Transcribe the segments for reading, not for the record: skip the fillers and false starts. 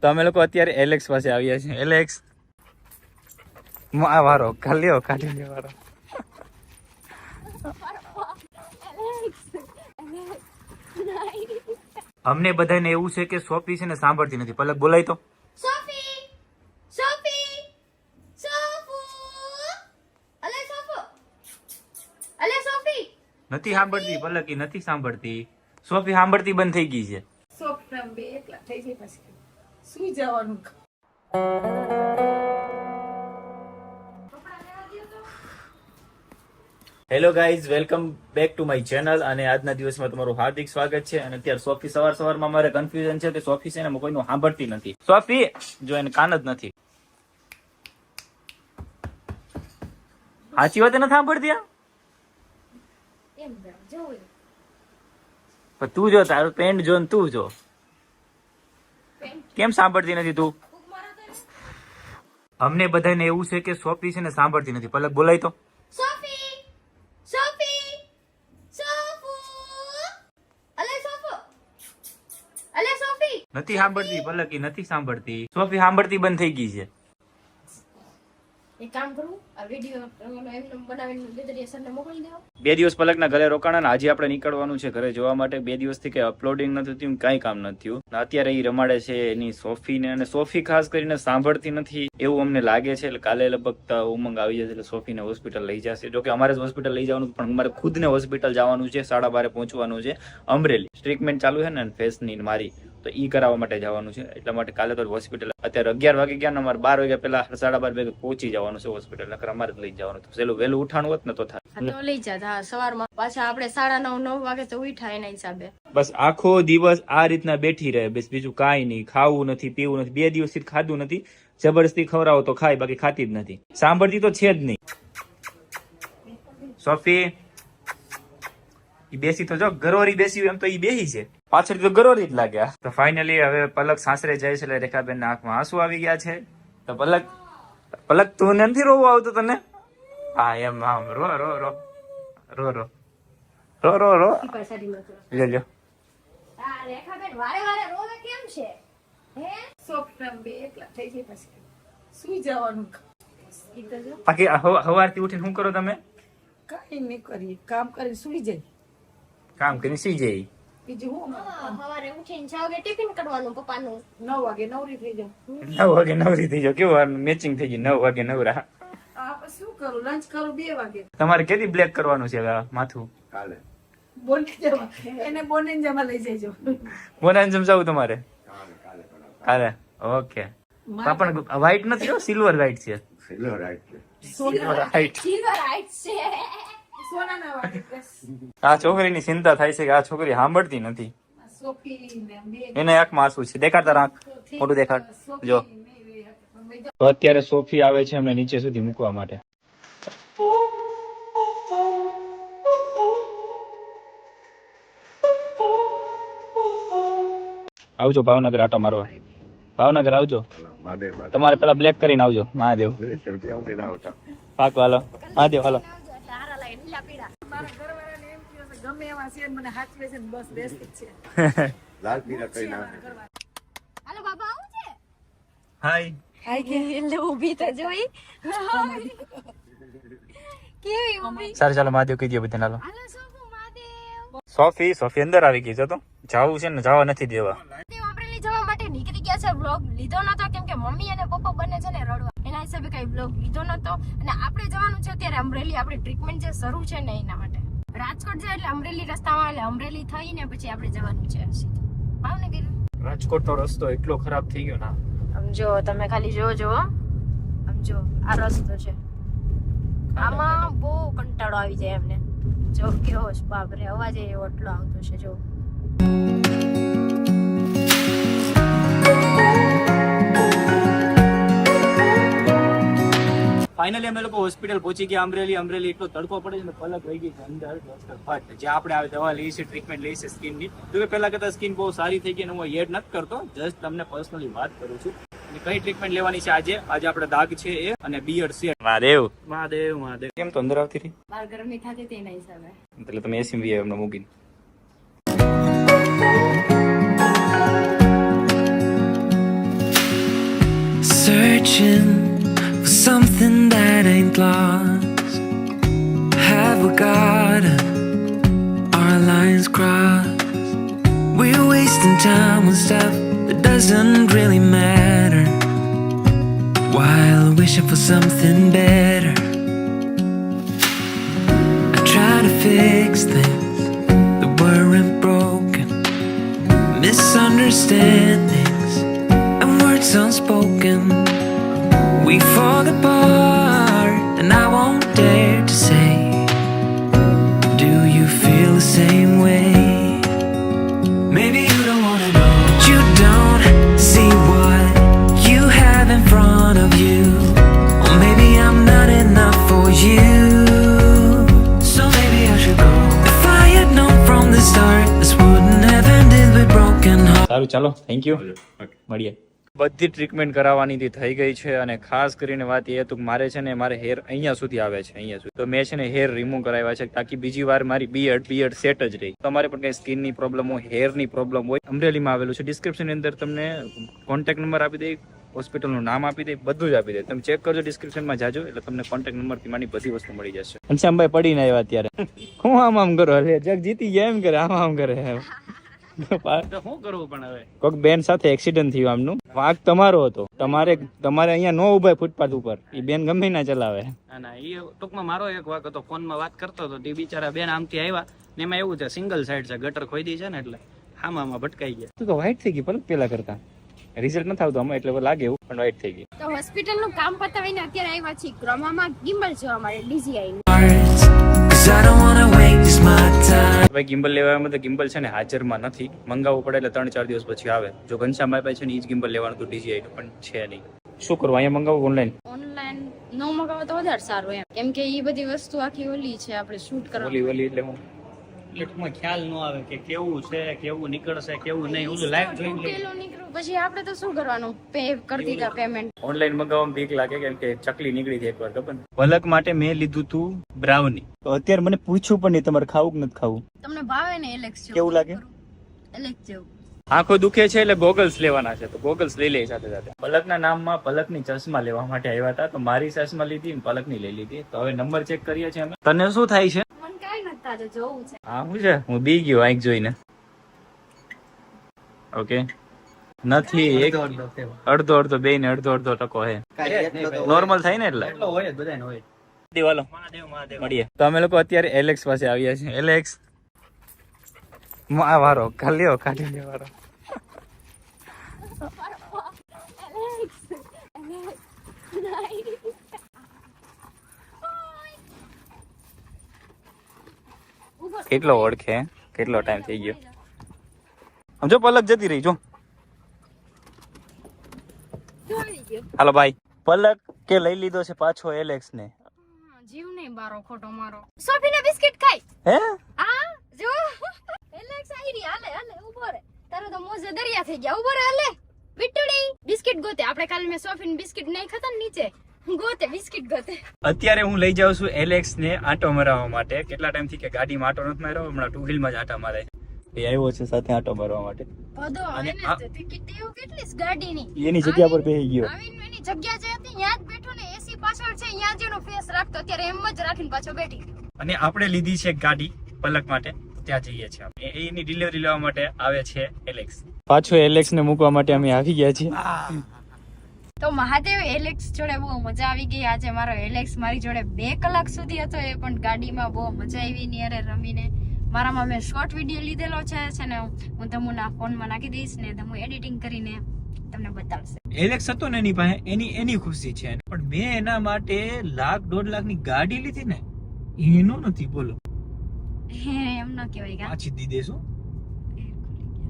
તો અમે લોકો અત્યારે એલેક્સ પાસે આવ્યા છીએ. એલેક્સ વારો કાઢ્યો વારો. અમને બધાને એવું છે કે સોફી છે ને સાંભળતી નથી. પલક બોલાય તો સોફી સોફી સોફુ અલે સોફુ અલે સોફી નથી સાંભળતી. પલક નથી સાંભળતી. સોફી સાંભળતી બંધ થઈ ગઈ છે. સોફ્ટ બે એકલા થઈ જાય પછી સુઈ જવાનું. Hello guys, welcome back to my channel. અને આજના દિવસમાં તમારું હાર્દિક સ્વાગત છે. અને અત્યારે સોફી સવારમાં મારે કન્ફ્યુઝન છે કે સોફી છે ને કોઈનું સાંભળતી નથી. સોફી જો એને કાન જ નથી. સાચી વાત નથી સાંભળતી. એમ જોઈ પણ તું જો, તારું પેન્ટ જો ને તું જો, કેમ સાંભળતી નથી તું? અમને બધાને એવું છે કે સોફી છે ને સાંભળતી નથી. પલક બોલાય તો સોફી સોફી સોફુ અલે સોફુ અલે સોફી નથી સાંભળતી. પલક નથી સાંભળતી. સોફી સાંભળતી બંધ થઈ ગઈ છે. એક કામ કરું, આ વિડિયો એમને બનાવીને લીધેસરને મોકલી દેવો. 2 દિવસ પલકના ઘરે રોકાણા ને આજે આપણે નીકળવાનું છે ઘરે જોવા માટે. 2 દિવસથી કઈ અપલોડિંગ નથી થયું, કઈ કામ નથી થયું. અત્યારે એ રમાડે છે એની સોફીને, અને સોફી ખાસ કરીને સાંભળતી નથી એવું અમને લાગે છે. એટલે કાલે લગભગ ઉમંગ આવી જશે એટલે સોફીને હોસ્પિટલ લઈ જશે. જોકે અમારે જ હોસ્પિટલ લઈ જવાનું, પણ અમારે ખુદને હોસ્પિટલ જવાનું છે. 12:30 પહોંચવાનું છે અમરેલી. ટ્રીટમેન્ટ ચાલુ છે ને ફેસની મારી, તો ઈ કરાવવા માટે જવાનું છે. એટલા માટે કાલે તો હોસ્પિટલ અત્યારે 11 વાગે ગયા ને અમારે 12 વાગ્યા પહેલા 12:30 વાગે પહોંચી જવાનું છે હોસ્પિટલ. નકર અમારે જ લઈ જવાનું હતું. વહેલું ઉઠાણું હોત ને તો થાય. તો લઈ જા સવારમાં પાછા આપણે 9:30 વાગે તો ઉઠાય એના હિસાબે. બસ આખો દિવસ આ રીતના બેઠી રહે. બસ બીજું કાંઈ નહીં. ખાવું નથી, પીવું નથી. 2 દિવસથી ખાધું નથી. જબરદસ્તી ખવડાવો તો ખાય, બાકી ખાતી જ નથી. સાંભળતી તો છે જ નહીં. સોફી ઈ બેસી તો જો, ગરોરી બેસી હોય એમ તો ઈ બેસી છે. પાછળ તો ગરોરી જ લાગ્યા. તો ફાઇનલી હવે પલક સાસરે જાય છે એટલે રેખાબેન ના આંખમાં આંસુ આવી ગયા છે. તો પલક તું નથી રોવું આવતું તને? હા એમ આમ રો રો રો રો રો રો રો રો લ્યો. આ રેખાબેન વારે વારે રોવે કેમ છે? હે સોફ્ટ બે એકલા થઈ જાય પછી સુઈ જવાનું. ઈ તો જો બાકી સવારથી ઉઠીને શું કરો તમે? કઈ નહીં કરીએ, કામ કરીને સુઈ જાય. કામ કરીને સી જાય. બીજું હું સવારે ઉઠીને 6 વાગે ટિફિન કરવાનું પપ્પાનું. 9 વાગે નવરી થઈ જાઉં. 9 વાગે નવરી થઈ જાવ. કેવું મેચિંગ થઈ ગયું. 9 વાગે નવરા. આ પછી શું કરું, લંચ કરું 2 વાગે. તમારે કેદી બ્લેક કરવાનું છે હવે આ માથું? બોને જવા એને બોને જમા લઈ જજો. બોનાને સમજાવું તમારે કાલે? ઓકે. પણ વ્હાઈટ નથી હો, સિલ્વર વ્હાઈટ છે. Silver white. સિલ્વર રાઈટ છે. સોનાના વાગે બસ. આ છોકરીની ચિંતા થાય છે કે આ છોકરી સાંભળતી નથી. સોફી ને બે એને આંખમાં આંસુ છે. દેખાડતા આંખ મોટું દેખાડ જો. તો અત્યારે સોફી આવે છે અમને નીચે સુધી મૂકવા માટે. આવજો ભાવનગર આટો મારવા. ભાવનગર આવજો. તમારે પેલા બ્લેક કરીને આવજો. મહાદેવ પાક હાલો. મહાદેવ હાલો. હારા લાગે લીલા પીળા. મારા ઘરવાળાને એમ કહ્યું છે ગમે એવા છે ને મને હાચવે છે ને બસ બેસ્ટ જ છે. હાલો બાબા આવું છે? હાય. હાય કે એટલે ઊભી તો જોઈ. કેવી ઊભી. સારું ચાલો મહાદેવ કહી દો બધાને હાલો. હાલો સોફુ મહાદેવ. સોફી અંદર આવી ગઈ છે. તો જાવું છે ને જવા નથી દેવા. તે અમરેલી જવા માટે નીકળી ગયા છે. બ્લોગ લીધો નતો કેમ કે મમ્મી અને પપ્પા બંને છે ને રડવા, એના હિસાબે કઈ બ્લોગ લીધો નતો. અને આપણે જવાનું છે અત્યારે અમરેલી. આપણી ટ્રીટમેન્ટ જે શરૂ છે ને એના માટે રાજકોટ જાય એટલે અમરેલી રસ્તામાં, એટલે અમરેલી થઈને પછી આપણે જવાનું છે સીધું ભાવનગર. રાજકોટ તો રસ્તો એટલો ખરાબ થઈ ગયો ના. આમ જો તમે ખાલી જોજો, આમ જો આ રસ્તો છે, આમાં બહુ કંટાળો આવી જાય એમને. જો કેવો છે બાપરે, અવાજ એવો એટલો આવતો છે. જો ફાઇનલી અમે લોકો હોસ્પિટલ પહોંચી ગયા અમરેલી. એટલો તડકો પડે છે ને પલક વહી ગઈ છે અંદર ફટ. જે આપણે આવે દવા લઈએ છીએ, ટ્રીટમેન્ટ લઈએ છીએ સ્કિનની. જો કે પહેલા કરતા સ્કિન બહુ સારી થઈ ગઈ અને હું એડ નથી કરતો, જસ્ટ તમને પર્સનલી વાત કરું છું. કઈ ટ્રીટમેન્ટ લેવાની છે આજે આપણે દાગ છે એ અને બિયર્ડ છે. મહાદેવ મહાદેવ મહાદેવ. કેમ તો અંદર આવતી રહી? બહાર ગરમી થતી હતી એના હિસાબે. એટલે તમે એસી એમને મૂકીને Searching for something that ain't lost. Have we got our lines crossed? We're wasting time on stuff that doesn't really matter, while wishing for something better. I try to fix things that weren't broken, misunderstandings and words unspoken. We fall apart and I won't dare to say, do you feel the same way? Maybe you don't wanna know, but you don't see what you have in front of you. Or maybe I'm not enough for you, so maybe I should go. If I had known from the start, this wouldn't have ended with broken hearts. સારું ચાલો, thank you, મળીએ. બધી treatment કરાવવાની થઈ ગઈ છે અને ખાસ કરીને વાત એ હતું કે મારે છે ને મારે હેર અહીંયા સુધી આવે છે, અહીંયા સુધી. તો મેં છે ને હેર રિમૂવ કરાવ્યા છે તાકી બીજી વાર મારી બિયર્ડ સેટ જ રહી. તમારે પણ કઈ સ્કિનની પ્રોબ્લેમ હોય, હેરની પ્રોબ્લેમ હોય, અમરેલીમાં આવેલું છે. ડિસ્ક્રિપ્શનની અંદર તમને કોન્ટેક્ટ નંબર આપી દે, હોસ્પિટલનું નામ આપી દે, બધું જ આપી દે. તમે ચેક કરજો, ડિસ્ક્રિપ્શનમાં જાજો એટલે તમને કોન્ટેક્ટ નંબરથી માંડી બધી વસ્તુ મળી જશે. ઘનશ્યામભાઈ પડીને આવ્યા અત્યારે. હું આમ કરો, અરે જગ જીતી ગયા એમ કરે, આમ કરે. શું કરવું પણ હવે, કોઈક બેન સાથે એક્સિડન્ટ થયું આમનું. વાંક તમારો હતો, તમારે અહીંયા નો ઉભાય ફૂટપાથ ઉપર. એ બેન ગમે ના ચલાવે. ના એ ટૂંકમાં મારો એક વાક હતો, ફોનમાં વાત કરતો હતો. તે બિચારા બેન આમથી આવ્યા ને એમાં એવું છે સિંગલ સાઈડ છે, ગટર ખોદી છે ને એટલે હામાં ભટકાઈ ગયા. તું તો વ્હાઈટ થઈ ગઈ પલક પેલા કરતા. રિઝલ્ટ નથી આવતું આમાં એટલે લાગે એવું, પણ વ્હાઈટ થઈ ગઈ. તો હોસ્પિટલ નું કામ પતાવીને અત્યારે આવ્યા છીએ ક્રોમામાં ગિમ્બલ જોવા માટે DJI. Cause I don't wanna waste my time. ભાઈ ગિમ્બલ લેવામાં તો ગિમ્બલ છે ને હાજરમાં નથી, મંગાવવું પડે એટલે 3-4 દિવસ પછી આવે. જો ઘનશ્યામભાઈ પાસે છે ને એ જ ગિમ્બલ લેવાનું હતું, DJI નું પણ છે નહીં. શું કરવું, અહીંયા મંગાવવું ઓનલાઈન નો મંગાવો તો વધારે સારું એમ, કેમ કે એ બધી વસ્તુ આખી ઓલી છે, આપણે શૂટ કરવાનું. ઓલી એટલે હું ટૂંકમાં ખ્યાલ ન આવે કે કેવું છે, કેવું નીકળશે, કેવું નહીં. ઓલું લાઈવ જોઈને તૂટેલું નીકળ્યું પછી આપણે તો શું કરવાનું, પે કરી દીધા પેમેન્ટ. ઓનલાઈન મંગાવવામાં બીક લાગે કેમ કે ચકલી નીકળી હતી એકવાર, ખબર ને. પલક માટે મેં લીધું તું બ્રાઉની. તો અત્યારે મને પૂછ્યું પણ નહીં તમારે ખાવું કે નથી ખાવું. તમને ભાવે ને એલેક્સ જેવું? કેવું લાગે? એલેક્સ જેવું. આંખો દુખે છે એટલે ગોગલ્સ લેવાના છે, તો ગોગલ્સ લઈ લે સાથે સાથે. પલકના નામમાં પલકની ચશ્મા લેવા માટે આવ્યા હતા, તો મારી ચશ્મા લીધી ને પલકની લઈ લીધી. તો હવે નંબર ચેક કરીએ છીએ અમે. તને શું થાય છે? મને કાઈ નથી થતું, જોવું છે. હા શું છે, હું બી ગયો આંખ જોઈને. ઓકે નથી, એક અડધો બે ને અડધો ટકો હે. નોર્મલ થાય ને એટલે હોય જ બધાને હોય. દિવાલો મળીએ. તો અમે લોકો અત્યારે એલેક્સ પાસે આવ્યા છીએ. એલેક્સ આ વારો કાઢી લે વારો. કેટલો ઓળખે, કેટલો ટાઈમ થઈ ગયો. આમ જો પલક જતી રહી, જો. હાલો ભાઈ, પલક કે લઈ લીધો છે પાછો એલેક્સ ને. જીવ નહીં બારો ખોટો મારો. સોફીને બિસ્કિટ ખાઈ હે આ જો એલેક્સ આઈ રહી. હાલે ઉભો રે, તારો તો મોજે દરિયા થઈ ગયા. ઉભો રે, હાલે બિટ્ટુડી બિસ્કિટ ગોતે. આપણે કાલ મેં સોફીને બિસ્કિટ નહીં ખાતા ને, નીચે ગોતે બિસ્કિટ ગોતે. અત્યારે હું લઈ જાઉં છું એલેક્સ ને આંટો મરાવવા માટે. કેટલા ટાઈમ થી કે ગાડીમાં આંટો નથી માર્યો, હમણાં 2 વ્હીલ માં જ આંટા મારે. એ આવ્યો છે સાથે આંટો મારવા માટે. બધો અને એને તે ટેવ કેટલી ગાડીની. એની જગ્યા પર બેસી ગયો. આવીને એની જગ્યા જે હતી ત્યાં જ બેઠો ને, એસી પાછળ છે ત્યાં જ એનો ફેસ રાખતો. અત્યારે એમ જ રાખીને પાછો બેઠી. અને આપણે લીધી છે ગાડી પલક માટે, ત્યાં જઈએ છીએ. એની ડિલિવરી લેવા માટે આવે છે એલેક્સ. પાછો એલેક્સ ને મૂકવા માટે અમે આવી ગયા છીએ. તો મહાદેવ એલેક્સ જોડે બહુ મજા આવી ગઈ આજે. મારો એલેક્સ મારી જોડે 2 કલાક સુધી હતો, એ પણ ગાડીમાં બહુ મજા આવી ની અરે રમીને. મારામાં મેં શોર્ટ વિડીયો લીધેલો છે ને હું તમુના ફોનમાં નાખી દઈશ ને તમુ એડિટિંગ કરીને તમને બતાવશે. એલેક્સ હતો ને એની પાસે, એની ખુશી છે, પણ મેં એના માટે 1-1.5 લાખ ની ગાડી લીધી ને, એનો નથી. બોલો એમ ન કહેવાય કે પાછી દી દેશું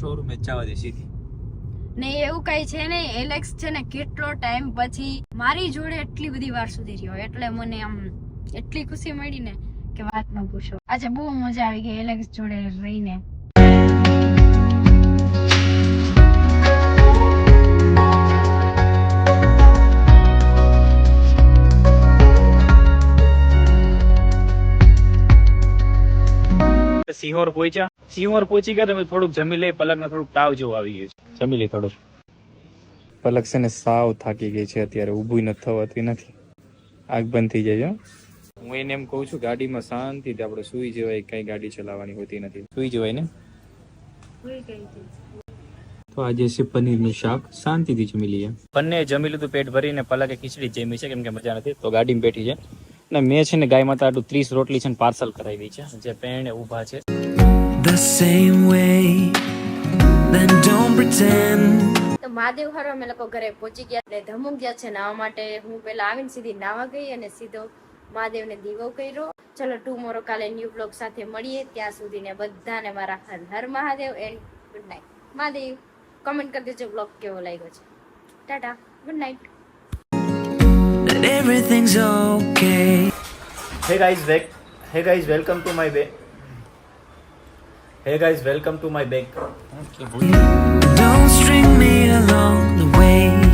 શોરૂમ જ જવા દે સીધી. નહીં એવું કઈ છે ને. એલેક્સ છે ને કેટલો ટાઈમ પછી મારી જોડે એટલી બધી વાર સુધી રહ્યો, એટલે મને આમ એટલી ખુશી મળી ને કે વાત ન પૂછો. આજે બહુ મજા આવી ગઈ એલેક્સ જોડે રહીને. સિહોર પહોંચી ગયા. તમે થોડુંક જમી લે. પલક ને થોડુંક તાવ જેવું આવી ગયું છે, જમી લે થોડુંક. પલક છે ને સાવ થાકી ગઈ છે અત્યારે, ઊભું નથી થવાતી નથી, આગ બંધ થઈ જાય છે. હું એને એમ કહું છું ગાડીમાં શાંતિથી આપણે સુઈ જવાય, કઈ ગાડી ચલાવવાની હોતી નથી, સુઈ જવાય ને. તો આજે છે પનીરનું શાક, શાંતિથી જમી લઈએ. બંને જમી લીધું પેટ ભરીને, પલકે ખીચડી જમી છે કેમ કે મજા નથી તો ગાડીમાં બેઠી છે. અને મેં છે ને ગાય માતા આટલું 30 રોટલી છે ને પાર્સલ કરાવી છે, જે પેણે ઊભા છે. the same way. Then don't pretend. તો મહાદેવ હરો અમે લોકો ઘરે પહોંચી ગયા એટલે ધમુક ગયા છે નાવા માટે. હું પેલા આવીને સીધી નાવા ગઈ અને સીધો મહાદેવને દીવો કર્યો. ચલો ટુમોરો કાલે ન્યૂ બ્લોગ સાથે મળીએ. ત્યાં સુધીને બધાને મારા Har Har Mahadev and good night. Mahadev comment કરી દેજો બ્લોગ કેવો લાગ્યો છે. Tata, good night. That everything's okay. Hey guys, welcome to my bag. Hey guys, welcome to my bag. Don't string me along the way.